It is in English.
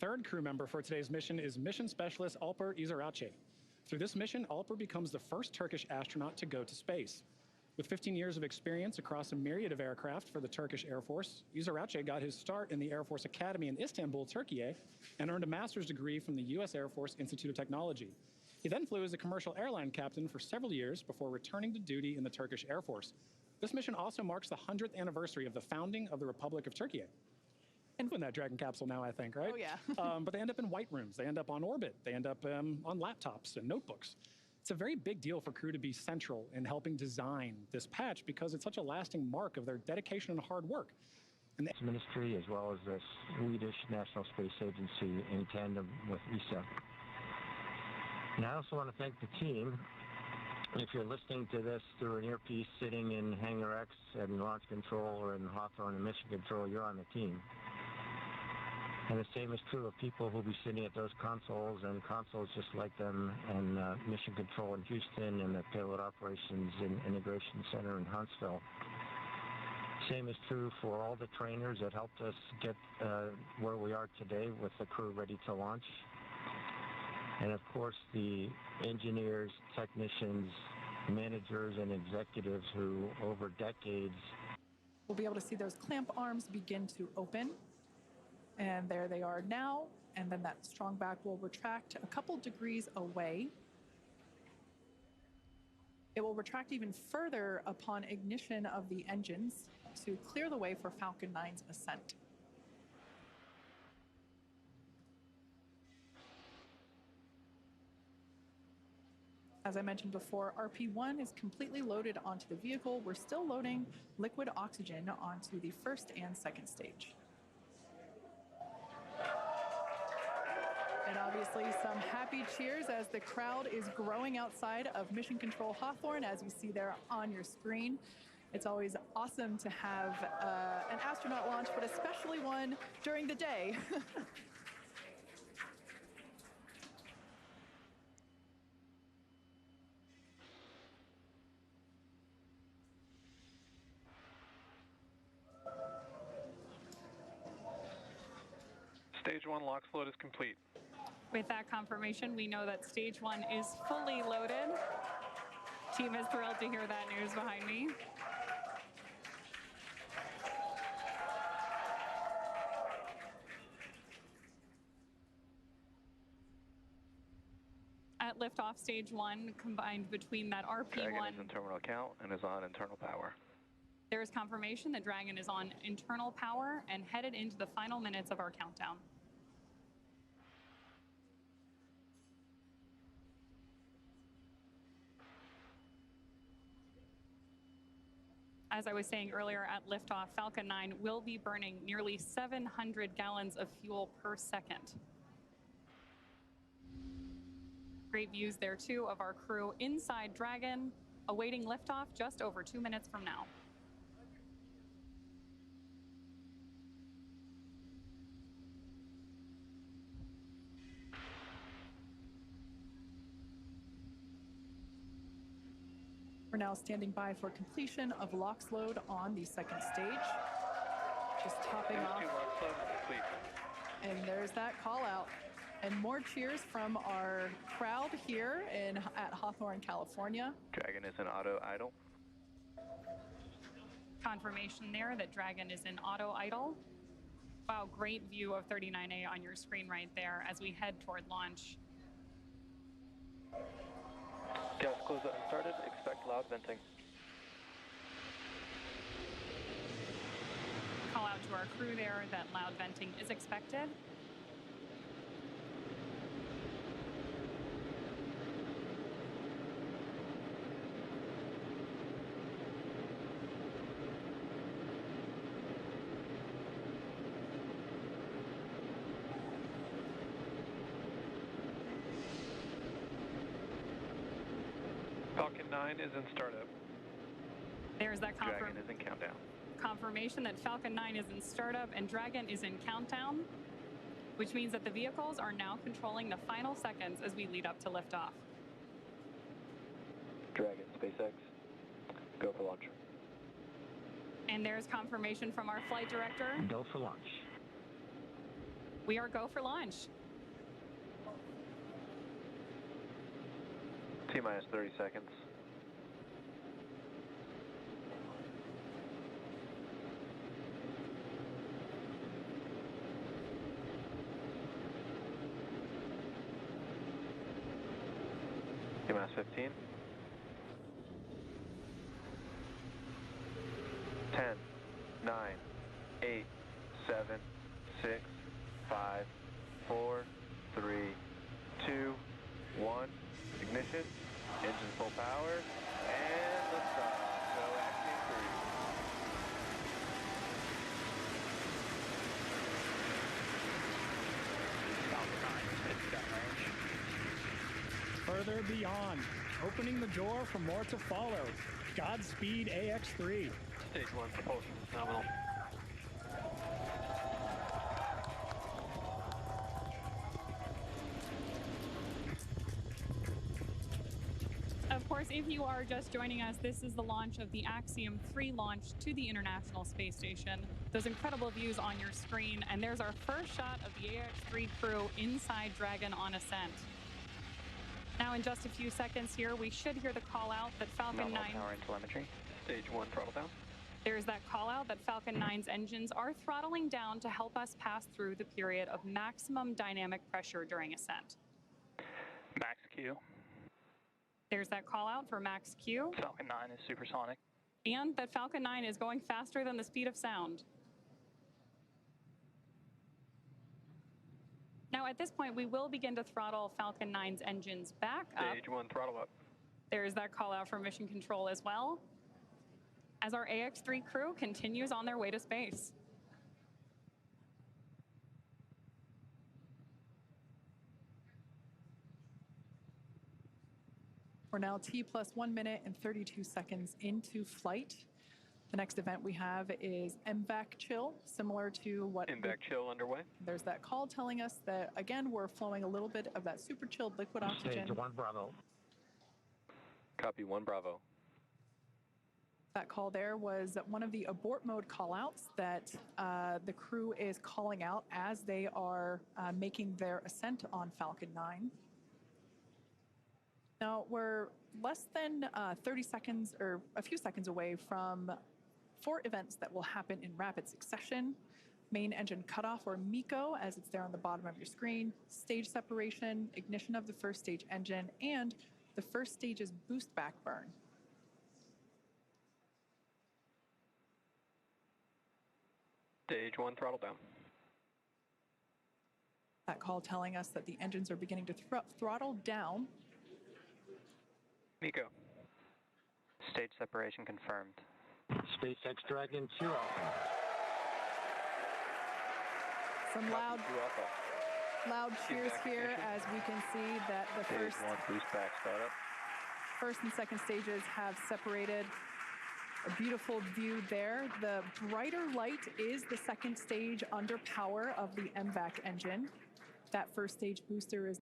third crew member for today's mission is Mission Specialist Alper İziraçı. Through this mission, Alper becomes the first Turkish astronaut to go to space. With 15 years of experience across a myriad of aircraft for the Turkish Air Force, İziraçı got his start in the Air Force Academy in Istanbul, Turkey, and earned a master's degree from the U.S. Air Force Institute of Technology. He then flew as a commercial airline captain for several years before returning to duty in the Turkish Air Force. This mission also marks the 100th anniversary of the founding of the Republic of Turkey. And in that Dragon capsule now, I think, right? Oh, yeah. But they end up in white rooms. They end up on orbit. They end up on laptops and notebooks. It's a very big deal for crew to be central in helping design this patch because it's such a lasting mark of their dedication and hard work. And the ministry, as well as the Swedish National Space Agency in tandem with ESA. And I also want to thank the team. If you're listening to this through an earpiece sitting in Hangar X and Launch Control or in Hawthorne and Mission Control, you're on the team. And the same is true of people who'll be sitting at those consoles and consoles just like them, and Mission Control in Houston and the Payload Operations and Integration Center in Huntsville. Same is true for all the trainers that helped us get where we are today with the crew ready to launch. And of course, the engineers, technicians, managers, and executives who, over decades... We'll be able to see those clamp arms begin to open. And there they are now. And then that strong back will retract a couple degrees away. It will retract even further upon ignition of the engines to clear the way for Falcon 9's ascent. As I mentioned before, RP-1 is completely loaded onto the vehicle. We're still loading liquid oxygen onto the first and second stage. And obviously some happy cheers as the crowd is growing outside of Mission Control Hawthorne, as you see there on your screen. It's always awesome to have an astronaut launch, but especially one during the day. Stage 1 LOX load is complete. With that confirmation, we know that stage 1 is fully loaded. Team is thrilled to hear that news behind me. At liftoff, stage 1 combined between that RP-1. Dragon is in terminal count and is on internal power. There is confirmation that Dragon is on internal power and headed into the final minutes of our countdown. As I was saying earlier, at liftoff, Falcon 9 will be burning nearly 700 gallons of fuel per second. Great views there, too, of our crew inside Dragon, awaiting liftoff just over 2 minutes from now. We're now standing by for completion of LOX load on the second stage. Just topping off. And there's that call out. And more cheers from our crowd here at Hawthorne, California. Dragon is in auto idle. Confirmation there that Dragon is in auto idle. Wow, great view of 39A on your screen right there as we head toward launch. Gas close out and started. Expect loud venting. Call out to our crew there that loud venting is expected. Falcon 9 is in startup. There's that Dragon is in countdown. Confirmation that Falcon 9 is in startup and Dragon is in countdown, which means that the vehicles are now controlling the final seconds as we lead up to liftoff. Dragon, SpaceX, go for launch. And there's confirmation from our flight director. Go for launch. We are go for launch. T-minus 30 seconds. T-minus 15. 10, 9, 8, 7, 6, 5, 4, 3, 2, 1. Ignition, engine full power, and liftoff. So acting free. Further beyond, opening the door for more to follow. Godspeed AX3. Stage 1 propulsion is nominal. Of course, if you are just joining us, this is the launch of the Axiom 3 launch to the International Space Station. Those incredible views on your screen, and there's our first shot of the AX3 crew inside Dragon on ascent. Now, in just a few seconds here, we should hear the call out that Falcon 9... power and telemetry. Stage 1 throttle down. There's that call out that Falcon 9's engines are throttling down to help us pass through the period of maximum dynamic pressure during ascent. Max Q. There's that call out for Max Q. Falcon 9 is supersonic. And that Falcon 9 is going faster than the speed of sound. Now, at this point, we will begin to throttle Falcon 9's engines back up. Stage 1 throttle up. There's that call out for mission control as well, as our AX3 crew continues on their way to space. We're now T plus 1 minute and 32 seconds into flight. The next event we have is MVAC chill, similar to what... MVAC chill underway. There's that call telling us that, again, we're flowing a little bit of that super chilled liquid oxygen. Stage 1 Bravo. Copy 1 Bravo. That call there was one of the abort mode callouts that the crew is calling out as they are making their ascent on Falcon 9. Now, we're less than 30 seconds or a few seconds away from 4 events that will happen in rapid succession. Main engine cutoff, or MECO, as it's there on the bottom of your screen, stage separation, ignition of the first stage engine, and the first stage's boost back burn. Stage 1 throttle down. That call telling us that the engines are beginning to throttle down. MECO. Stage separation confirmed. SpaceX Dragon 2 Alpha. Some loud cheers here as we can see that the Stage 1 boost back startup. first and second stages have separated. A beautiful view there. The brighter light is the second stage under power of the MVAC engine. That first stage booster is